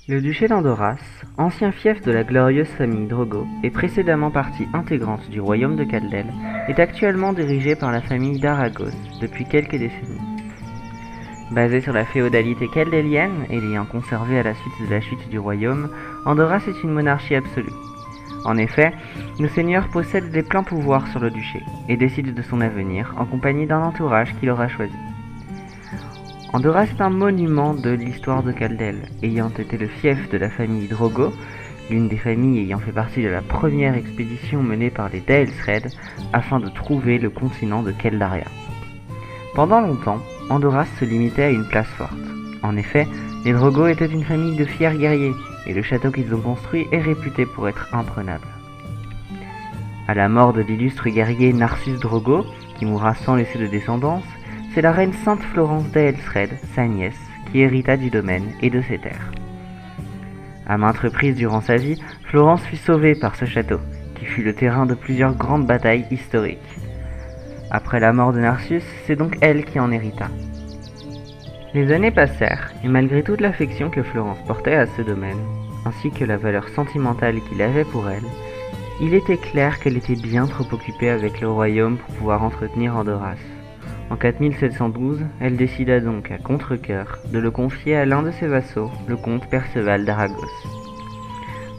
Le duché d'Andoras, ancien fief de la glorieuse famille Drogo et précédemment partie intégrante du royaume de Caldel, est actuellement dirigé par la famille d'Aragos depuis quelques décennies. Basé sur la féodalité caldélienne et l'ayant conservé à la suite de la chute du royaume, Andoras est une monarchie absolue. En effet, le seigneur possède les pleins pouvoirs sur le duché et décide de son avenir en compagnie d'un entourage qu'il aura choisi. Andoras est un monument de l'histoire de Caldel, ayant été le fief de la famille Drogo, l'une des familles ayant fait partie de la première expédition menée par les Daelsred afin de trouver le continent de Keldaria. Pendant longtemps, Andoras se limitait à une place forte. En effet, les Drogo étaient une famille de fiers guerriers, et le château qu'ils ont construit est réputé pour être imprenable. À la mort de l'illustre guerrier Narsus Drogo, qui mourra sans laisser de descendance, c'est la reine Sainte Florence d'Aelsred, sa nièce, qui hérita du domaine et de ses terres. À maintes reprises durant sa vie, Florence fut sauvée par ce château, qui fut le terrain de plusieurs grandes batailles historiques. Après la mort de Narsus, c'est donc elle qui en hérita. Les années passèrent, et malgré toute l'affection que Florence portait à ce domaine, ainsi que la valeur sentimentale qu'il avait pour elle, il était clair qu'elle était bien trop occupée avec le royaume pour pouvoir entretenir Andoras. En 4712, elle décida donc à contre-cœur de le confier à l'un de ses vassaux, le comte Perceval d'Aragos.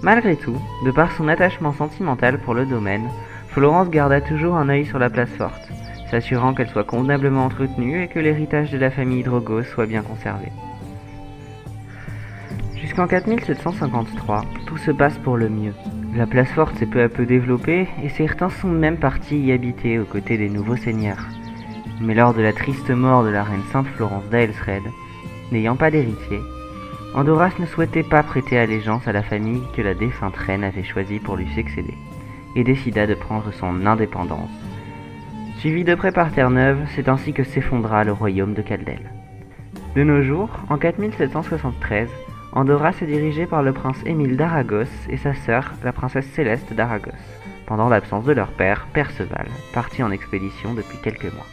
Malgré tout, de par son attachement sentimental pour le domaine, Florence garda toujours un œil sur la place forte, s'assurant qu'elle soit convenablement entretenue et que l'héritage de la famille Drogo soit bien conservé. Jusqu'en 4753, tout se passe pour le mieux. La place forte s'est peu à peu développée et certains sont même partis y habiter aux côtés des nouveaux seigneurs. Mais lors de la triste mort de la reine Sainte Florence d'Aelsred, n'ayant pas d'héritier, Andoras ne souhaitait pas prêter allégeance à la famille que la défunte reine avait choisie pour lui succéder, et décida de prendre son indépendance. Suivi de près par Terre-Neuve, c'est ainsi que s'effondra le royaume de Caldel. De nos jours, en 4773, Andoras est dirigé par le prince Émile d'Aragos et sa sœur, la princesse Céleste d'Aragos, pendant l'absence de leur père, Perceval, parti en expédition depuis quelques mois.